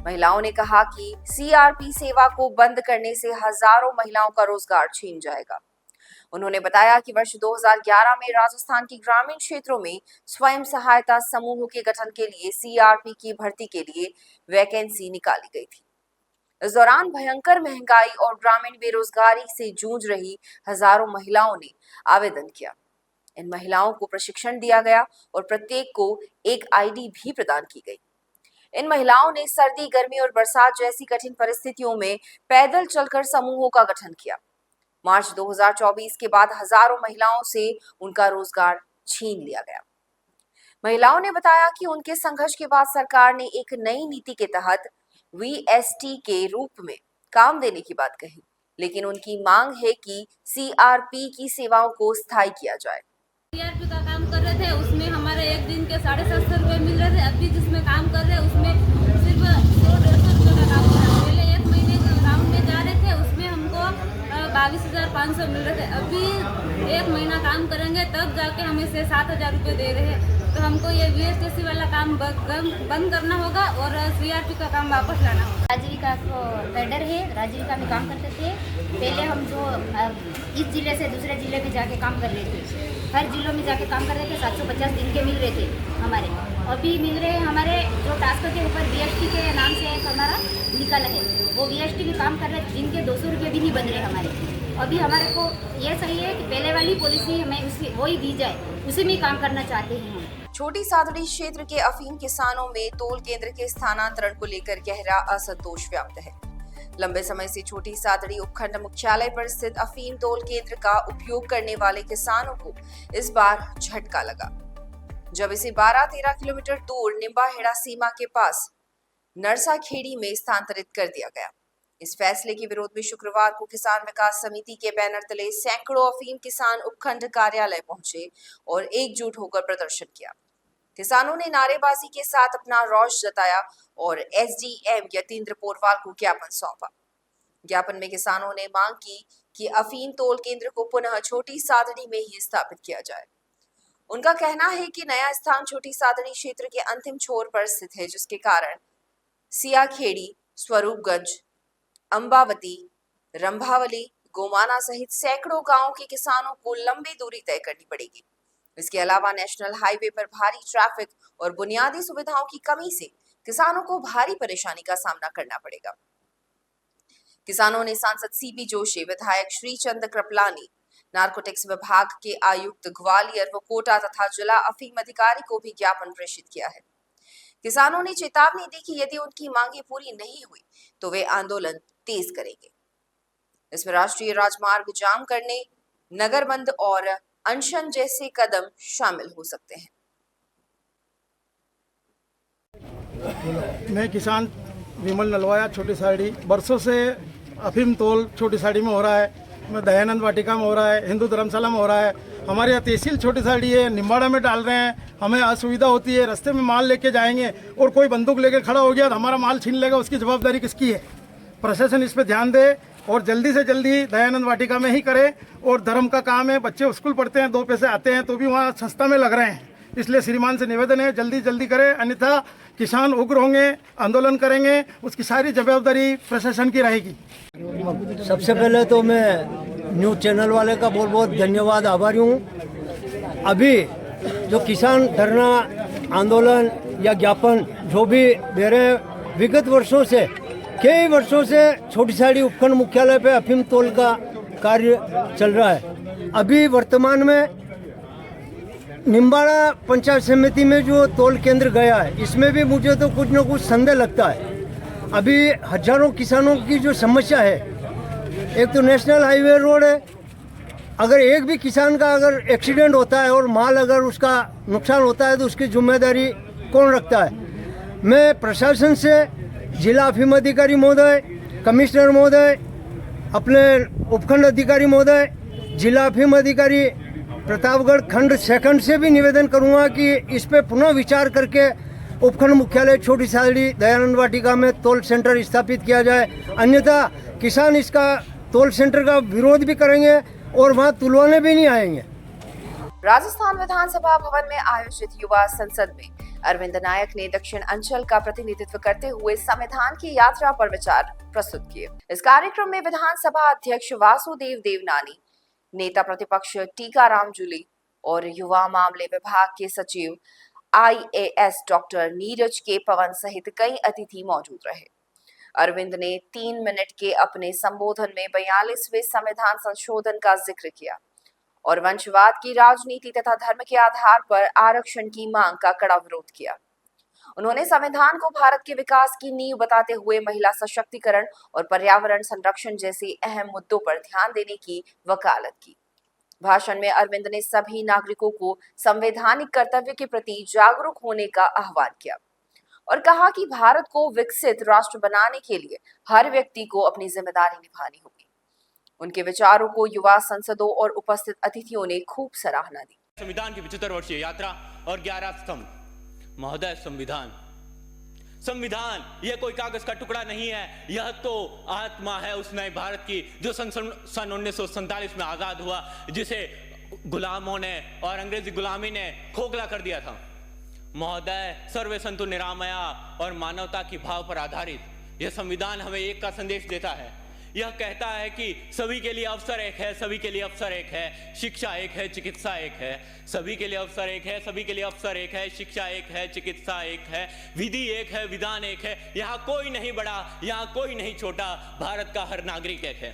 महिलाओं ने कहा कि सीआरपी सेवा को बंद करने से हजारों महिलाओं का रोजगार छीन जाएगा। उन्होंने बताया कि वर्ष 2011 में राजस्थान के ग्रामीण क्षेत्रों में स्वयं सहायता समूहों के गठन के लिए सीआरपी की भर्ती के लिए वैकेंसी निकाली गई थी। इस दौरान भयंकर महंगाई और ग्रामीण बेरोजगारी से जूझ रही हजारों महिलाओं ने आवेदन किया। इन महिलाओं को प्रशिक्षण दिया गया और प्रत्येक को एक आईडी भी प्रदान की गई। इन महिलाओं ने सर्दी, गर्मी और बरसात जैसी कठिन परिस्थितियों में पैदल चलकर समूहों का गठन किया। मार्च 2024 के बाद हजारों महिलाओं से उनका रोजगार छीन लिया गया। महिलाओं ने बताया कि उनके संघर्ष के बाद सरकार ने एक नई नीति के तहत वीएसटी के रूप में काम देने की बात कही, लेकिन उनकी मांग है कि सीआरपी की सेवाओं को स्थायी किया जाए। सीआरपी का काम कर रहे थे उसमें हमारे एक दिन के 750 रुपए मिल रहे थे। अभी जिसमें काम कर रहे हैं उसमें सिर्फ 100-150 रुपए का काम कर रहे हैं। पहले एक महीने राउंड में जा रहे थे उसमें हमको 22,500 मिल रहे थे। अभी एक महीना काम करेंगे तब जाके हमें से 7,000 रुपये दे रहे हैं। तो हमको ये वीएसटी वाला काम बंद करना होगा और सीआरपी का काम वापस लाना होगा। आजीविका को कैडर है, आजीविका में काम करते थे। पहले हम जो इस जिले से दूसरे जिले में जाके काम कर रहे थे, हर जिलों में जाके काम कर रहे थे। 750 दिन के मिल रहे थे हमारे, अभी मिल रहे हैं हमारे जो टास्क के ऊपर वीएसटी के नाम से एक हमारा निकला है, वो वीएसटी में काम कर रहे हैं। जिनके 200 रुपये भी नहीं बन रहे हमारे। अभी हमारे को ये सही है कि पहले वाली पॉलिसी हमें उसी वही दी जाए, उसी में काम करना चाहते हैं हम। छोटी सादड़ी क्षेत्र के अफीम किसानों में तोल केंद्र के स्थानांतरण को लेकर गहरा असंतोष व्याप्त है। लंबे समय से छोटी सादड़ी उपखंड मुख्यालय पर स्थित अफीम तोल केंद्र का उपयोग करने वाले किसानों को इस बार झटका लगा, जब इसे 12-13 किलोमीटर दूर निम्बाहेड़ा सीमा के पास नरसाखेड़ी में स्थानांतरित कर दिया गया। इस फैसले के विरोध में शुक्रवार को किसान विकास समिति के बैनर तले सैकड़ों अफीम किसान उपखंड कार्यालय पहुंचे और एकजुट होकर प्रदर्शन किया। किसानों ने नारेबाजी के साथ अपना रोष जताया और एसडीएम यतीन्द्र पोरवाल को ज्ञापन सौंपा। ज्ञापन में किसानों ने मांग की कि अफीम तोल केंद्र को पुनः छोटी सादड़ी में ही स्थापित किया जाए। उनका कहना है कि नया स्थान छोटी सादड़ी क्षेत्र के अंतिम छोर पर स्थित है, जिसके कारण सियाखेड़ी, स्वरूपगंज, अंबावती, रंभावली, गोमाना सहित सैकड़ों गांवों के किसानों को लंबी दूरी तय करनी पड़ेगी। इसके अलावा नेशनल हाईवे पर भारी ट्रैफिक और बुनियादी सुविधाओं की कमी से किसानों को भारी परेशानी का सामना करना पड़ेगा। किसानों ने सांसद सीपी जोशी, विधायक श्रीचंद कृपलानी, नारकोटिक्स विभाग के आयुक्त ग्वालियर व कोटा तथा जिला अफीम अधिकारी को भी ज्ञापन प्रेषित किया है। किसानों ने चेतावनी दी कि यदि उनकी मांगे पूरी नहीं हुई तो वे आंदोलन तेज करेंगे। इसमें राष्ट्रीय राजमार्ग जाम करने, नगर बंद और अनशन जैसे कदम शामिल हो सकते हैं। मैं किसान विमल नलवाया, छोटी साड़ी। बरसों से अफीम तोल छोटी साड़ी में हो रहा है, मैं दयानंद वाटिका में हो रहा है, हिंदू धर्मशाला में हो रहा है। हमारे यहाँ तहसील छोटी साड़ी है, निम्बाड़ा में डाल रहे हैं। हमें असुविधा होती है, रास्ते में माल लेके जाएंगे और कोई बंदूक लेके खड़ा हो गया तो हमारा माल छीन लेगा, उसकी जवाबदारी किसकी है? प्रशासन इस पर ध्यान दे और जल्दी से जल्दी दयानंद वाटिका में ही करे। और धर्म का काम है, बच्चे स्कूल पढ़ते हैं, 2 पैसे आते हैं तो भी वहाँ सस्ता में लग रहे हैं। इसलिए श्रीमान से निवेदन है जल्दी करें, अन्यथा किसान उग्र होंगे, आंदोलन करेंगे, उसकी सारी जवाबदारी प्रशासन की रहेगी। सबसे पहले तो मैं न्यूज़ चैनल वाले का बहुत बहुत धन्यवाद, आभारी हूँ। अभी जो किसान धरना आंदोलन या ज्ञापन जो भी दे रहे हैं, विगत वर्षों से कई वर्षों से छोटी साड़ी उपखंड मुख्यालय पे अफीम तोल का कार्य चल रहा है। अभी वर्तमान में निम्बाड़ा पंचायत समिति में जो तोल केंद्र गया है, इसमें भी मुझे तो कुछ न कुछ संदेह लगता है। अभी हजारों किसानों की जो समस्या है, एक तो नेशनल हाईवे रोड है, अगर एक भी किसान का अगर एक्सीडेंट होता है और माल अगर उसका नुकसान होता है तो उसकी जिम्मेदारी कौन रखता है? मैं प्रशासन से जिला अफीम अधिकारी महोदय, कमिश्नर महोदय, अपने उपखंड अधिकारी महोदय, जिला अफीम अधिकारी प्रतापगढ़ खंड सेकंड से भी निवेदन करूंगा कि इस पे पुनः विचार करके उपखंड मुख्यालय छोटी साड़ी दयानंद वाटिका में तोल सेंटर स्थापित किया जाए। अन्यथा किसान इसका तोल सेंटर का विरोध भी करेंगे और वहाँ तुलवाने भी नहीं आएंगे। राजस्थान विधानसभा भवन में आयोजित युवा संसद में अरविंद नायक ने दक्षिण अंचल का प्रतिनिधित्व करते हुए संविधान की यात्रा पर विचार प्रस्तुत किए। इस कार्यक्रम में विधानसभा अध्यक्ष वासुदेव देवनानी, नेता प्रतिपक्ष टीकाराम जूली और युवा मामले विभाग के सचिव IAS डॉक्टर नीरज के पवन सहित कई अतिथि मौजूद रहे। अरविंद ने 3 मिनट के अपने संबोधन में 42वें संविधान संशोधन का जिक्र किया और वंशवाद की राजनीति तथा धर्म के आधार पर आरक्षण की मांग का कड़ा विरोध किया। उन्होंने संविधान को भारत के विकास की नींव बताते हुए महिला सशक्तिकरण और पर्यावरण संरक्षण जैसे अहम मुद्दों पर ध्यान देने की वकालत की। भाषण में अरविंद ने सभी नागरिकों को संवैधानिक कर्तव्य के प्रति जागरूक होने का आह्वान किया और कहा कि भारत को विकसित राष्ट्र बनाने के लिए हर व्यक्ति को अपनी जिम्मेदारी निभानी होगी। उनके विचारों को युवा सांसदों और उपस्थित अतिथियों ने खूब सराहना दी। संविधान की 75 वर्षीय यात्रा और 11 स्तंभ। महोदय, संविधान यह कोई कागज का टुकड़ा नहीं है, यह तो आत्मा है उस नए भारत की जो सन 1947 में आजाद हुआ, जिसे गुलामों ने और अंग्रेजी गुलामी ने खोखला कर दिया था। महोदय, सर्वे संतु निरामया और मानवता की भाव पर आधारित यह संविधान हमें एक का संदेश देता है। यह कहता है कि सभी के लिए अवसर एक है, सभी के लिए अवसर एक है, शिक्षा एक है, चिकित्सा एक है। सभी के लिए अवसर एक है, सभी के लिए अवसर एक है, शिक्षा एक है, चिकित्सा एक है, विधि एक है, विधान एक है। यहाँ कोई नहीं बड़ा, यहाँ कोई नहीं छोटा, भारत का हर नागरिक एक है।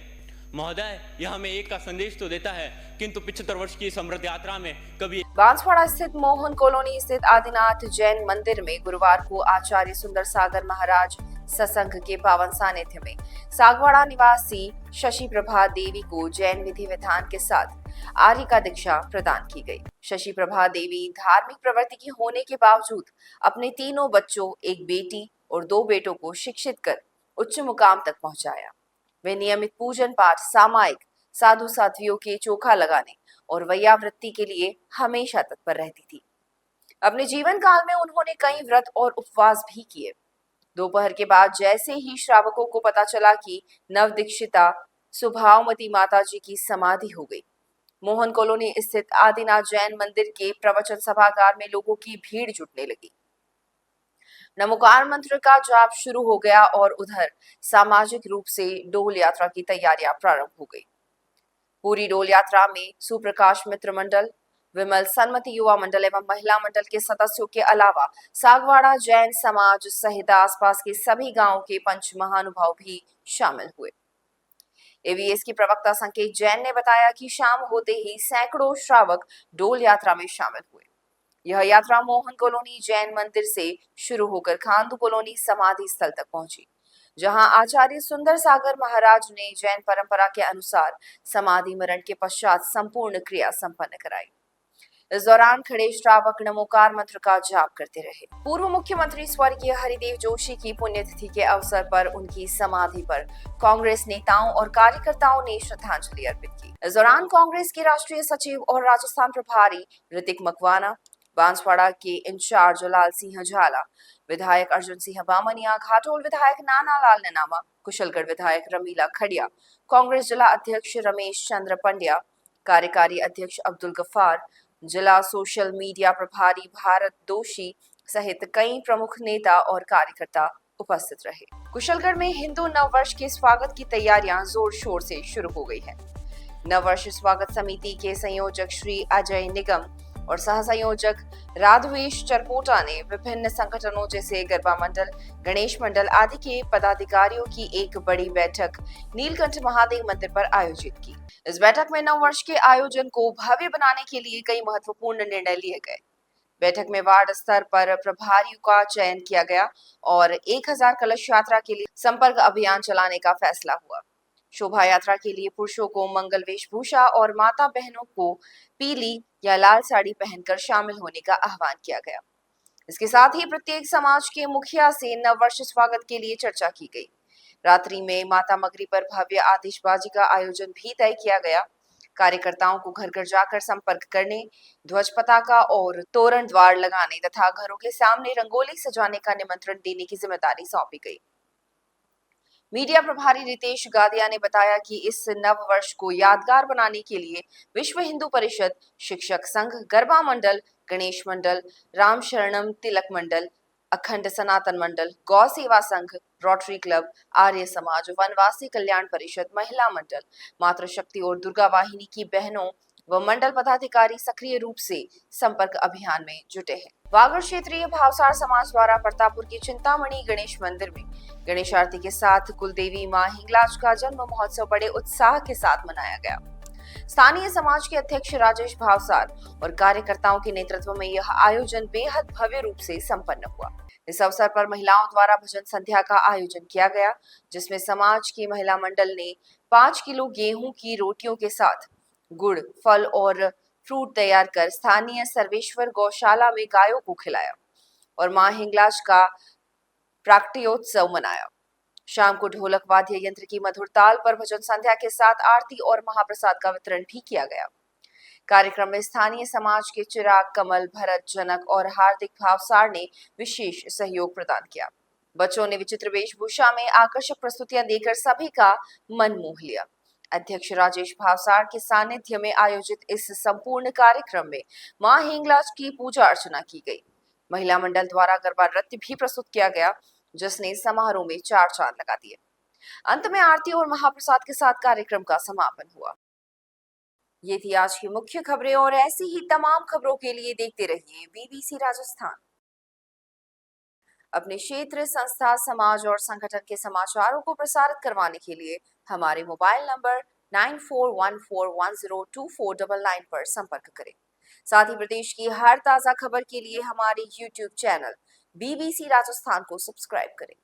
महोदय, यह हमें एक का संदेश तो देता है, किंतु 75 वर्ष की समृद्ध यात्रा में कभी। बांसवाड़ा स्थित मोहन कॉलोनी स्थित आदिनाथ जैन मंदिर में गुरुवार को आचार्य सुंदर सागर महाराज सत्संग के पावन सानिध्य में सागवाड़ा निवासी शशि प्रभा देवी को जैन विधि विधान के साथ आर्य का दीक्षा प्रदान की गई। शशि प्रभा देवी धार्मिक प्रवृत्ति की होने के बावजूद अपने 3 बच्चों, 1 बेटी और 2 बेटों को शिक्षित कर उच्च मुकाम तक पहुंचाया। वे नियमित पूजन पाठ, सामायिक, साधु साध्वियों के चोखा लगाने और वैयावृत्ति के लिए हमेशा तत्पर रहती थी। अपने जीवन काल में उन्होंने कई व्रत और उपवास भी किए। दोपहर के बाद जैसे ही श्रावकों को पता चला कि नवदीक्षिता सुभावमती माता जी की समाधि हो गई, मोहन कॉलोनी स्थित आदिनाथ जैन मंदिर के प्रवचन सभागार में लोगों की भीड़ जुटने लगी। नमोकार मंत्र का जाप शुरू हो गया और उधर सामाजिक रूप से डोल यात्रा की तैयारियां प्रारंभ हो गई। पूरी डोल यात्रा में सुप्रकाश मित्र मंडल, विमल सन्मति युवा मंडल एवं महिला मंडल के सदस्यों के अलावा सागवाड़ा जैन समाज सहित आसपास के सभी गांवों के पंच महानुभाव भी शामिल हुए। एवीएस की प्रवक्ता संकेत जैन ने बताया कि शाम होते ही सैकड़ों श्रावक डोल यात्रा में शामिल हुए। यह यात्रा मोहन कॉलोनी जैन मंदिर से शुरू होकर खांदू कॉलोनी समाधि स्थल तक पहुंची, जहां आचार्य सुंदर सागर महाराज ने जैन परंपरा के अनुसार समाधि मरण के पश्चात संपूर्ण क्रिया संपन्न कराई। इस दौरान खड़े श्रावक नमोकार मंत्र का जाप करते रहे। पूर्व मुख्यमंत्री स्वर्गीय हरिदेव जोशी की पुण्यतिथि के अवसर पर उनकी समाधि पर कांग्रेस नेताओं और कार्यकर्ताओं ने श्रद्धांजलि अर्पित की। इस दौरान कांग्रेस के राष्ट्रीय सचिव और राजस्थान प्रभारी ऋतिक मकवाना, बांसवाड़ा के इंचार्ज लाल सिंह झाला, विधायक अर्जुन सिंह बामनिया, घाटोल विधायक नाना लाल ननामा, कुशलगढ़ विधायक रमीला खड़िया, कांग्रेस जिला अध्यक्ष रमेश चंद्र पंड्या, कार्यकारी अध्यक्ष अब्दुल गफ्फार, जिला सोशल मीडिया प्रभारी भारत दोषी सहित कई प्रमुख नेता और कार्यकर्ता उपस्थित रहे। कुशलगढ़ में हिंदू नववर्ष के स्वागत की तैयारियां जोर शोर से शुरू हो गई हैं। नववर्ष स्वागत समिति के संयोजक श्री अजय निगम और सह संयोजक राधवेश चरपोटा ने विभिन्न संगठनों जैसे गरबा मंडल, गणेश मंडल आदि के पदाधिकारियों की एक बड़ी बैठक नीलकंठ महादेव मंदिर पर आयोजित की। इस बैठक में नववर्ष के आयोजन को भव्य बनाने के लिए कई महत्वपूर्ण निर्णय लिए गए। बैठक में वार्ड स्तर पर प्रभारियों का चयन किया गया और 1000 कलश यात्रा के लिए संपर्क अभियान चलाने का फैसला हुआ। शोभा यात्रा के लिए पुरुषों को मंगल वेशभूषा और माता बहनों को पीली या लाल साड़ी पहनकर शामिल होने का आह्वान किया गया। इसके साथ ही प्रत्येक समाज के मुखिया से नववर्ष स्वागत के लिए चर्चा की गई। रात्रि में माता मगरी पर भव्य आतिशबाजी का आयोजन भी तय किया गया। कार्यकर्ताओं को घर घर जाकर संपर्क करने, ध्वज पताका और तोरण द्वार लगाने तथा घरों के सामने रंगोली सजाने का निमंत्रण देने की जिम्मेदारी सौंपी गई। मीडिया प्रभारी रितेश गादिया ने बताया कि इस नव वर्ष को यादगार बनाने के लिए विश्व हिंदू परिषद, शिक्षक संघ, गरबा मंडल, गणेश मंडल, राम शरणम तिलक मंडल, अखंड सनातन मंडल, गौ सेवा संघ, रोटरी क्लब, आर्य समाज, वनवासी कल्याण परिषद, महिला मंडल, मातृशक्ति और दुर्गा वाहिनी की बहनों व मंडल पदाधिकारी सक्रिय रूप से संपर्क अभियान में जुटे हैं। वागड़ क्षेत्रीय भावसार समाज द्वारा प्रतापपुर की चिंतामणि गणेश मंदिर में गणेश आरती के साथ कुलदेवी मां हिंगलाज का जन्म महोत्सव बड़े उत्साह के साथ मनाया गया। स्थानीय समाज के अध्यक्ष राजेश भावसार और कार्यकर्ताओं के नेतृत्व में यह आयोजन बेहद भव्य रूप से संपन्न हुआ। इस अवसर पर महिलाओं द्वारा भजन संध्या का आयोजन किया गया, जिसमें समाज की महिला मंडल ने 5 किलो गेहूं की रोटियों के साथ गुड़, फल और फ्रूट तैयार कर स्थानीय सर्वेश्वर गौशाला में गायों को खिलाया और मां हिंगलाज का प्राकट्योत्सव मनाया। शाम को ढोलक वाद्य यंत्र की मधुर ताल पर भजन संध्या के साथ आरती और महाप्रसाद का वितरण भी किया गया। कार्यक्रम में स्थानीय समाज के चिराग, कमल, भरत, जनक और हार्दिक भावसार ने विशेष सहयोग प्रदान किया। बच्चों ने विचित्र वेशभूषा में आकर्षक प्रस्तुतियां देकर सभी का मन मोह लिया। अध्यक्ष राजेश भावसार के सानिध्य में आयोजित इस संपूर्ण कार्यक्रम में मां हिंगलाज की पूजा अर्चना की गई। महिला मंडल द्वारा गरबा नृत्य भी प्रस्तुत किया गया, जिसने समारोह में 4 चांद लगा दिए। अंत में आरती और महाप्रसाद के साथ कार्यक्रम का समापन हुआ। ये थी आज की मुख्य खबरें और ऐसी ही तमाम खबरों के लिए देखते रहिए बीबीसी राजस्थान। अपने क्षेत्र, संस्था, समाज और संगठन के समाचारों को प्रसारित करवाने के लिए हमारे मोबाइल नंबर 9414102499 पर संपर्क करें। साथ ही प्रदेश की हर ताजा खबर के लिए हमारे YouTube चैनल बीबीसी राजस्थान को सब्सक्राइब करें।